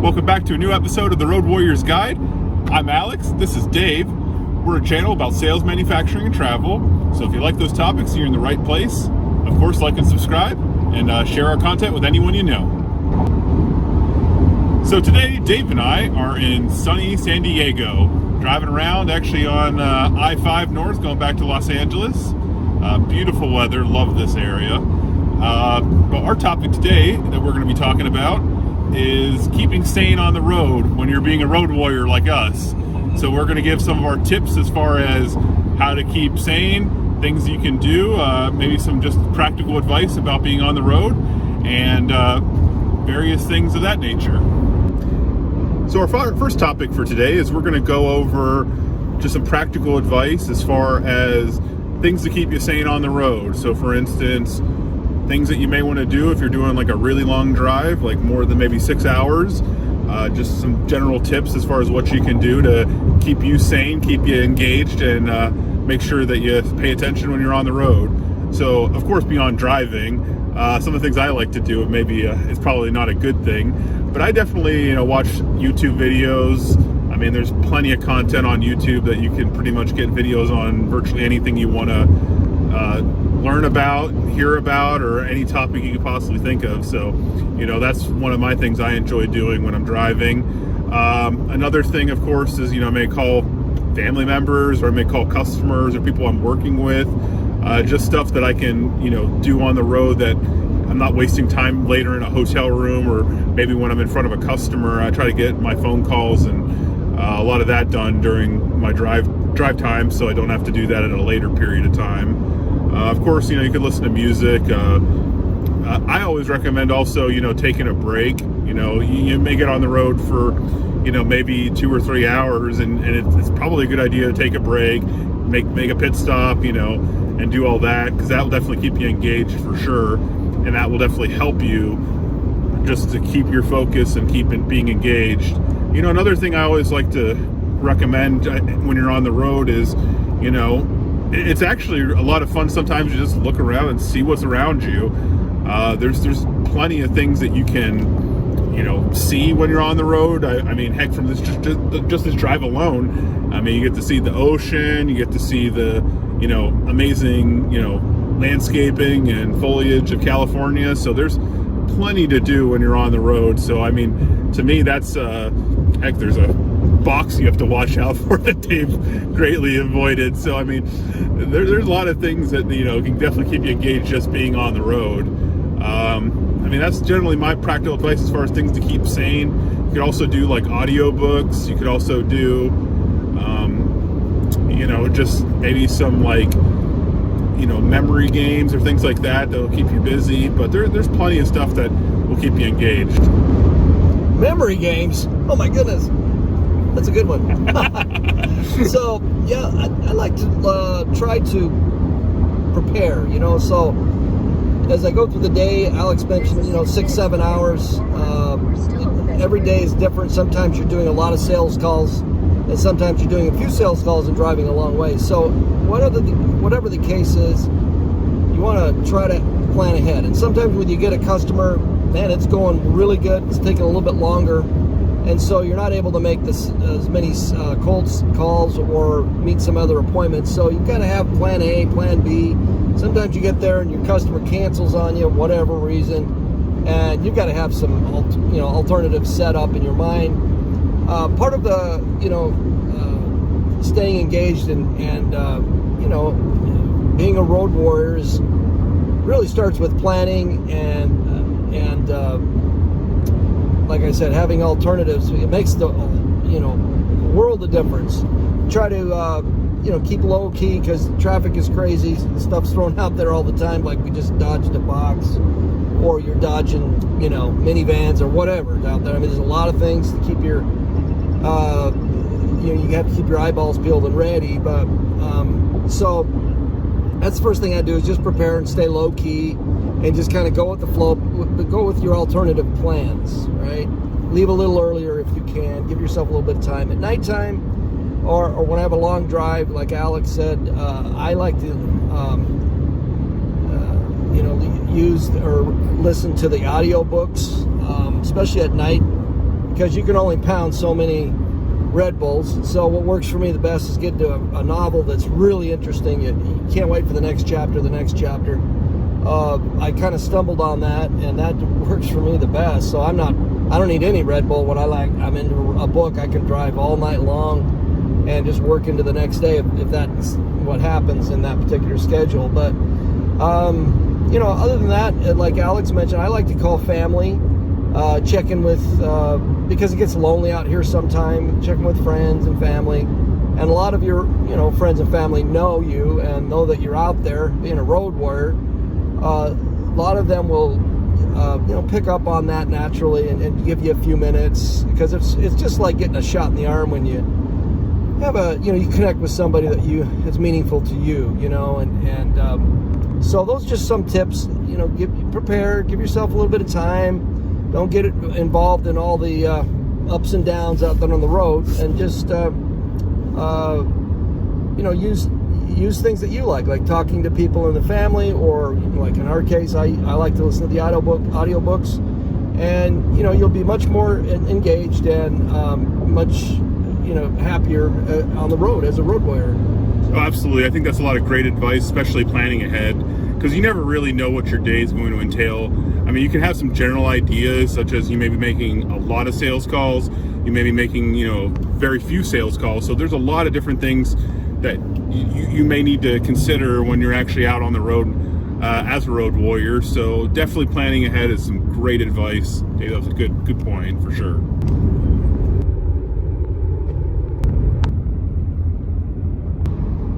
Welcome back to a new episode of the Road Warriors Guide. I'm Alex, this is Dave. We're a channel about sales, manufacturing, and travel. So if you like those topics, you're in the right place. Of course, like and subscribe, and share our content with anyone you know. So today, Dave and I are in sunny San Diego, driving around actually on I-5 North, going back to Los Angeles. Beautiful weather, love this area. But our topic today that we're going to be talking about is keeping sane on the road when you're being a road warrior like us. So we're going to give some of our tips as far as how to keep sane, things you can do, maybe some just practical advice about being on the road, and various things of that nature. So our first topic for today is we're going to go over just some practical advice as far as things to keep you sane on the road. So for instance, things that you may want to do if you're doing like a really long drive, like more than maybe 6 hours. Just some general tips as far as what you can do to keep you sane, keep you engaged, and make sure that you pay attention when you're on the road. So of course, beyond driving, some of the things I like to do, maybe it's probably not a good thing, but I definitely watch YouTube videos. I mean, there's plenty of content on YouTube that you can pretty much get videos on virtually anything you want to learn about, hear about, or any topic you could possibly think of. So, that's one of my things I enjoy doing when I'm driving. Another thing, of course, is, I may call family members, or I may call customers or people I'm working with, just stuff that I can, do on the road that I'm not wasting time later in a hotel room, or maybe when I'm in front of a customer. I try to get my phone calls and a lot of that done during my drive time, so I don't have to do that at a later period of time. Of course, you could listen to music. I always recommend also, taking a break. You may get on the road for, maybe 2 or 3 hours, and it's probably a good idea to take a break, make a pit stop, and do all that, because that will definitely keep you engaged for sure, and that will definitely help you just to keep your focus and keep it being engaged. Another thing I always like to recommend when you're on the road is, it's actually a lot of fun sometimes to just look around and see what's around you. There's plenty of things that you can, see when you're on the road. I mean, heck, from this just this drive alone, I mean, you get to see the ocean, you get to see the, amazing, landscaping and foliage of California. So there's plenty to do when you're on the road. So, I mean, to me, that's, heck, there's a box you have to watch out for that Dave greatly avoided. So I mean, there's a lot of things that can definitely keep you engaged just being on the road. I mean, that's generally my practical advice as far as things to keep sane. You could also do like audiobooks. You could also do just maybe some like memory games or things like that that'll keep you busy. But there's plenty of stuff that will keep you engaged. Memory games? Oh my goodness. That's a good one. So, yeah, I like to try to prepare, so as I go through the day, Alex mentioned, 6-7 hours. Every day is different. Sometimes you're doing a lot of sales calls, and sometimes you're doing a few sales calls and driving a long way. So whatever the case is, you want to try to plan ahead. And sometimes when you get a customer, man, it's going really good, it's taking a little bit longer, and so you're not able to make as many cold calls or meet some other appointments. So you've got to have plan A, plan B. Sometimes you get there and your customer cancels on you, whatever reason, and you've got to have some alternatives set up in your mind. Part of the staying engaged and being a road warrior really starts with planning and like I said, having alternatives. It makes the world of difference. Try to keep low key, because traffic is crazy. Stuff's thrown out there all the time, like we just dodged a box, or you're dodging minivans or whatever out there. I mean, there's a lot of things to keep your you have to keep your eyeballs peeled and ready. But so that's the first thing I do, is just prepare and stay low key, and just kind of go with the flow, go with your alternative plans, right? Leave a little earlier if you can. Give yourself a little bit of time. At nighttime, or when I have a long drive, like Alex said, I like to use or listen to the audio books, especially at night, because you can only pound so many Red Bulls. So what works for me the best is get to a novel that's really interesting. You can't wait for the next chapter. I kind of stumbled on that, and that works for me the best. So I don't need any Red Bull when I'm into a book. I can drive all night long and just work into the next day if that's what happens in that particular schedule. But other than that, like Alex mentioned, I like to call family, check in with, because it gets lonely out here sometime, checking with friends and family. And a lot of your, friends and family know you and know that you're out there being a road warrior. A lot of them will, pick up on that naturally and give you a few minutes, because it's just like getting a shot in the arm when you have you connect with somebody that it's meaningful to you, and so those are just some tips. Prepare, give yourself a little bit of time. Don't get involved in all the ups and downs out there on the road, and just use things that you like talking to people in the family, or like in our case, I like to listen to the audiobooks, and you'll be much more engaged and much happier on the road as a road warrior. Oh, absolutely. I think that's a lot of great advice, especially planning ahead, because you never really know what your day is going to entail. I mean, you can have some general ideas, such as you may be making a lot of sales calls, you may be making very few sales calls. So there's a lot of different things that you may need to consider when you're actually out on the road as a road warrior. So definitely planning ahead is some great advice. Dave, that was a good point for sure.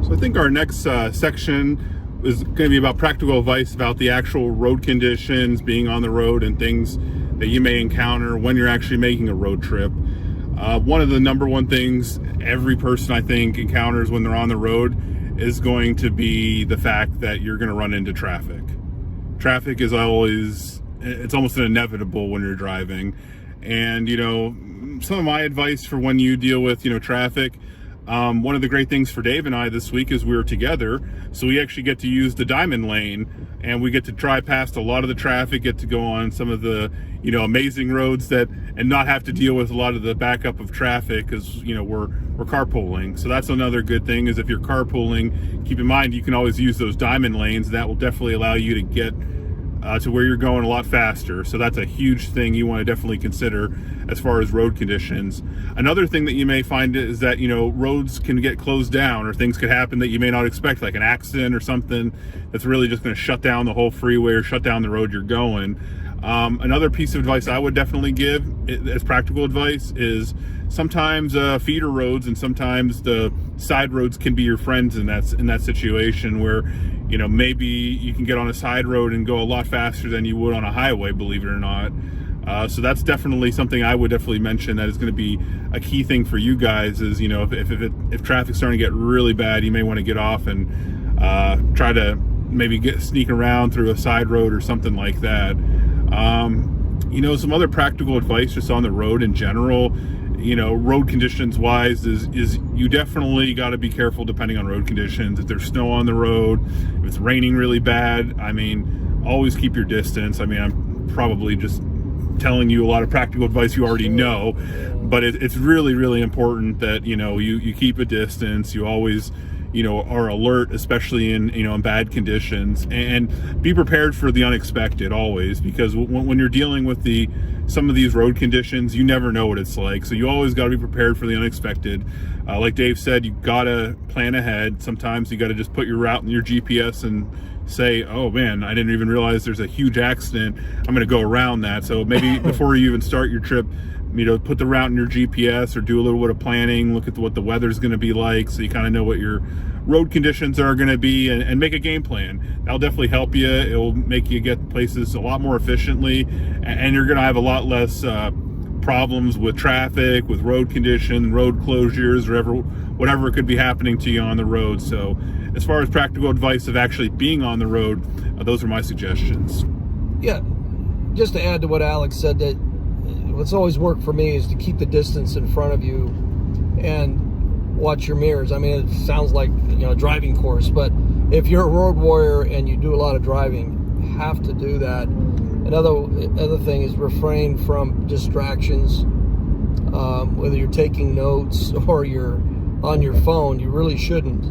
So I think our next section is going to be about practical advice about the actual road conditions, being on the road, and things that you may encounter when you're actually making a road trip. One of the number one things every person, I think, encounters when they're on the road is going to be the fact that you're going to run into traffic. Traffic is it's almost an inevitable when you're driving. And, some of my advice for when you deal with, traffic, one of the great things for Dave and I this week is we were together, so we actually get to use the diamond lane, and we get to drive past a lot of the traffic, get to go on some of the amazing roads and not have to deal with a lot of the backup of traffic, because we're carpooling. So that's another good thing, is if you're carpooling, keep in mind you can always use those diamond lanes. That will definitely allow you to get to where you're going a lot faster. So that's a huge thing you want to definitely consider as far as road conditions. Another thing that you may find is that roads can get closed down, or things could happen that you may not expect, like an accident or something that's really just going to shut down the whole freeway or shut down the road you're going. Another piece of advice I would definitely give as practical advice is sometimes feeder roads and sometimes the side roads can be your friends in that situation, where maybe you can get on a side road and go a lot faster than you would on a highway, believe it or not. So that's definitely something I would definitely mention, that is going to be a key thing for you guys, is if traffic's starting to get really bad, you may want to get off and try to maybe sneak around through a side road or something like that. Some other practical advice just on the road in general, road conditions wise, is you definitely got to be careful depending on road conditions. If there's snow on the road, if it's raining really bad, always keep your distance. I'm probably just telling you a lot of practical advice you already know, but it's really, really important that you keep a distance. You always are alert, especially in bad conditions, and be prepared for the unexpected always, because when you're dealing with some of these road conditions, you never know what it's like. So you always got to be prepared for the unexpected. Like Dave said, you got to plan ahead. Sometimes you got to just put your route in your GPS and say, oh man, I didn't even realize there's a huge accident, I'm going to go around that. So maybe before you even start your trip, put the route in your GPS, or do a little bit of planning, look at what the weather's going to be like, so you kind of know what your road conditions are going to be, and make a game plan. That'll definitely help you. It'll make you get places a lot more efficiently, and you're going to have a lot less problems with traffic, with road conditions, road closures, or whatever could be happening to you on the road. So as far as practical advice of actually being on the road, those are my suggestions. Yeah, just to add to what Alex said, that what's always worked for me is to keep the distance in front of you and watch your mirrors. It sounds like a driving course, but if you're a road warrior and you do a lot of driving, you have to do that. Another thing is refrain from distractions. whether you're taking notes or you're on your phone, you really shouldn't.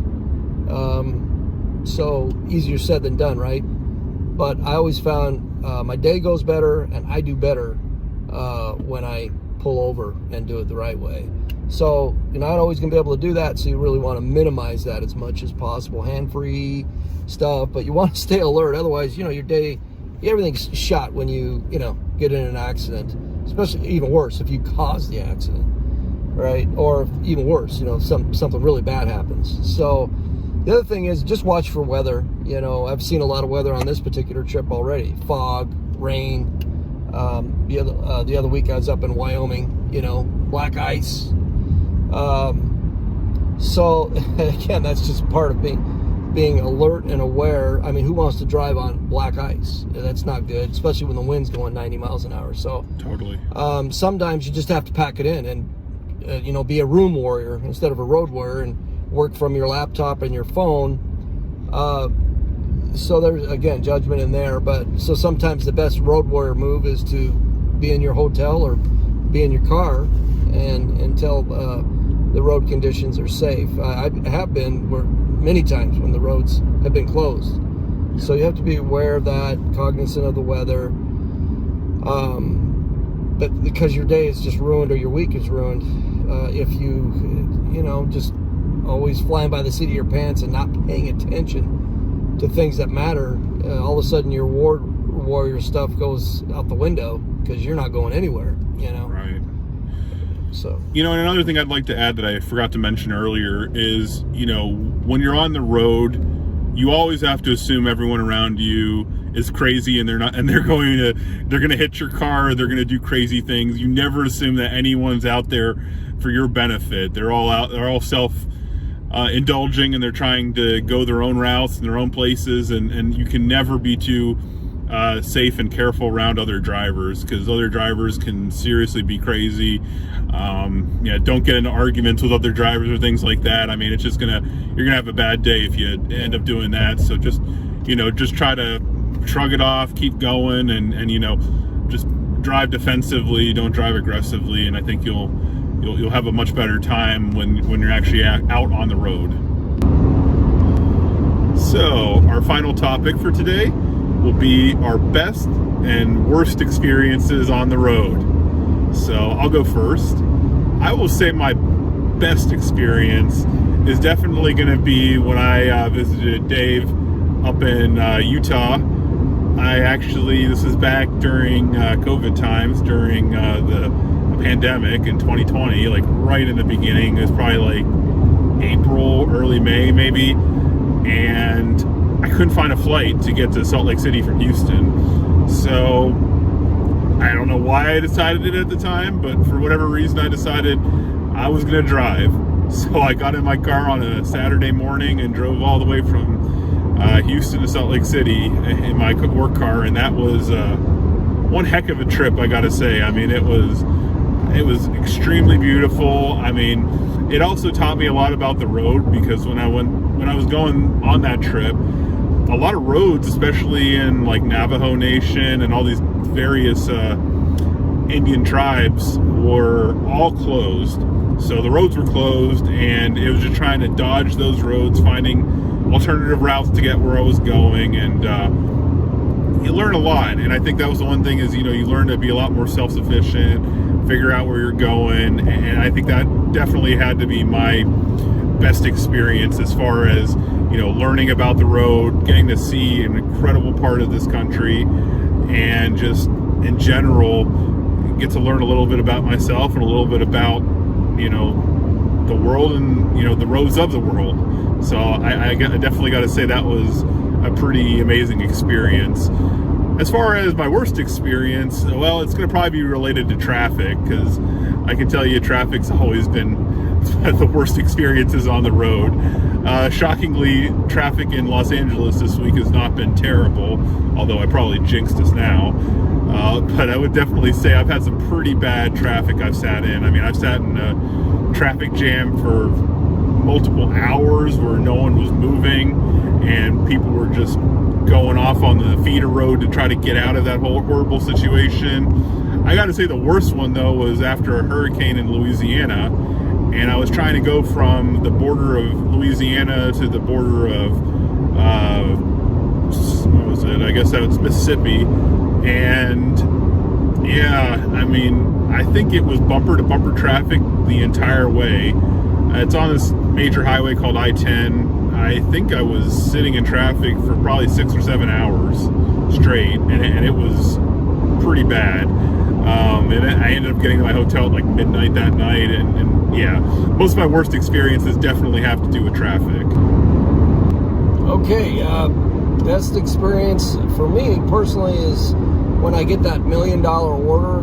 So easier said than done, right? But I always found my day goes better and I do better when I pull over and do it the right way. So you're not always going to be able to do that, so you really want to minimize that as much as possible. Hand-free stuff, but you want to stay alert. Otherwise, your day, everything's shot when you get in an accident. Especially even worse if you cause the accident, right? Or even worse, something really bad happens. So the other thing is just watch for weather. I've seen a lot of weather on this particular trip already. Fog, rain. The other week I was up in Wyoming, black ice. So again, that's just part of being alert and aware. I mean, who wants to drive on black ice? That's not good, especially when the wind's going 90 miles an hour. So totally. Sometimes you just have to pack it in and be a room warrior instead of a road warrior and work from your laptop and your phone. So there's, again, judgment in there. But so sometimes the best road warrior move is to be in your hotel or be in your car and until the road conditions are safe. I have been many times when the roads have been closed. So you have to be aware of that, cognizant of the weather. But because your day is just ruined or your week is ruined, if you, just always flying by the seat of your pants and not paying attention to things that matter, all of a sudden your warrior stuff goes out the window because you're not going anywhere, Right. So, and another thing I'd like to add that I forgot to mention earlier is, when you're on the road, you always have to assume everyone around you is crazy and they're going to hit your car, they're going to do crazy things. You never assume that anyone's out there for your benefit. They're all self indulging and they're trying to go their own routes and their own places, and you can never be too safe and careful around other drivers, because other drivers can seriously be crazy. Don't get into arguments with other drivers or things like that. I mean, you're gonna have a bad day if you end up doing that. So just try to shrug it off, keep going, and just drive defensively, don't drive aggressively, and I think you'll have a much better time when you're actually out on the road. So our final topic for today will be our best and worst experiences on the road. So I'll go first. I will say my best experience is definitely going to be when I visited Dave up in Utah. This was back during COVID times, during the pandemic in 2020, like right in the beginning. It was probably like April, early May maybe, and I couldn't find a flight to get to Salt Lake City from Houston. So I don't know why I decided it at the time, but for whatever reason I decided I was going to drive. So I got in my car on a Saturday morning and drove all the way from Houston to Salt Lake City in my work car, and that was one heck of a trip, I gotta say. I mean, it was extremely beautiful. I mean, it also taught me a lot about the road, because when I was going on that trip, a lot of roads, especially in like Navajo Nation and all these various Indian tribes, were all closed. So the roads were closed, and it was just trying to dodge those roads, finding alternative routes to get where I was going, and you learn a lot. And I think that was the one thing is, you learn to be a lot more self-sufficient, figure out where you're going, and I think that definitely had to be my best experience as far as, learning about the road, getting to see an incredible part of this country, and just in general get to learn a little bit about myself and a little bit about, the world and, the roads of the world. So I definitely got to say that was a pretty amazing experience. As far as my worst experience, well, it's going to probably be related to traffic, because I can tell you traffic's always been the worst experiences on the road. Shockingly, traffic in Los Angeles this week has not been terrible, although I probably jinxed us now. But I would definitely say I've had some pretty bad traffic I've sat in. I mean, I've sat in a traffic jam for multiple hours where no one was moving, and people were just going off on the feeder road to try to get out of that whole horrible situation. I got to say the worst one though was after a hurricane in Louisiana, and I was trying to go from the border of Louisiana to the border of what was it? I guess that was Mississippi, and yeah, I mean, I think it was bumper to bumper traffic the entire way. It's on this major highway called I-10. I think I was sitting in traffic for probably 6 or 7 hours straight, and it was pretty bad. And I ended up getting to my hotel at like midnight that night, and yeah, most of my worst experiences definitely have to do with traffic. Okay, best experience for me personally is when I get that $1 million order.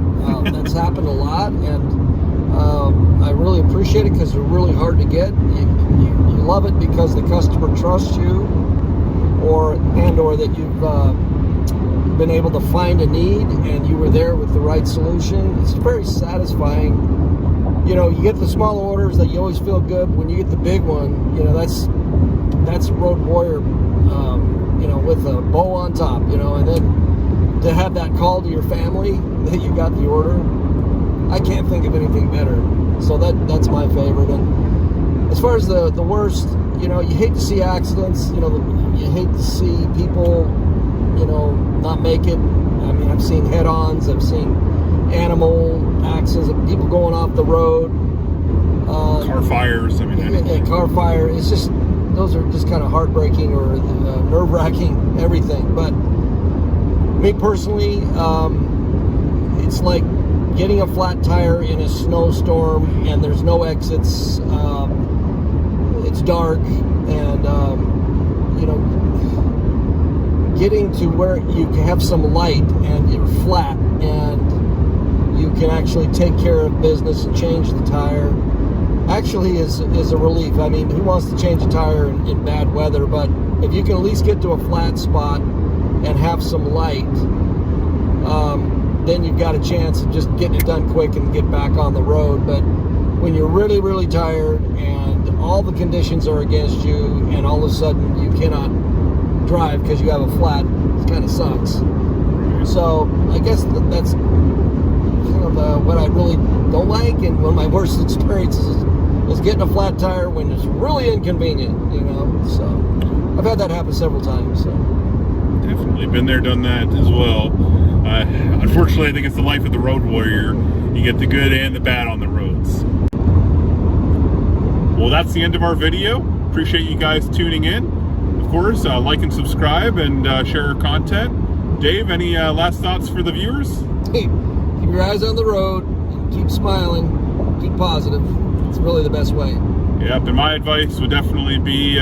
That's happened a lot, and I really appreciate it because they're really hard to get. You love it because the customer trusts you, or that you've been able to find a need and you were there with the right solution. It's very satisfying. You know, you get the small orders that you always feel good. When you get the big one, you know, that's a road warrior, you know, with a bow on top, you know, and then to have that call to your family that you got the order, I can't think of anything better. So that's my favorite. And as far as the worst, you know, you hate to see accidents, you know, you hate to see people, you know, not make it. I mean, I've seen head-ons, I've seen animal accidents, people going off the road. Car fires, I mean. Yeah, car fire. It's just, those are just kind of heartbreaking or nerve-wracking, everything. But me personally, it's like getting a flat tire in a snowstorm and there's no exits. It's dark, and you know, getting to where you can have some light and you're flat and you can actually take care of business and change the tire actually is a relief. I mean, who wants to change a tire in bad weather? But if you can at least get to a flat spot and have some light, then you've got a chance of just getting it done quick and get back on the road. But when you're really, really tired and all the conditions are against you and all of a sudden you cannot drive because you have a flat, it kind of sucks. So I guess that's kind of what I really don't like, and one of my worst experiences is getting a flat tire when it's really inconvenient, you know. So I've had that happen several times. So Definitely been there, done that as well. Unfortunately, I think it's the life of the road warrior. You get the good and the bad on the roads. Well, that's the end of our video. Appreciate you guys tuning in. Of course, like and subscribe and share our content. Dave, any last thoughts for the viewers? Hey, keep your eyes on the road, and keep smiling, keep positive. It's really the best way. Yep, and my advice would definitely be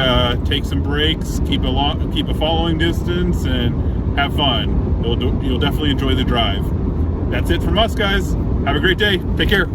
take some breaks, keep a following distance, and have fun. You'll definitely enjoy the drive. That's it from us, guys. Have a great day. Take care.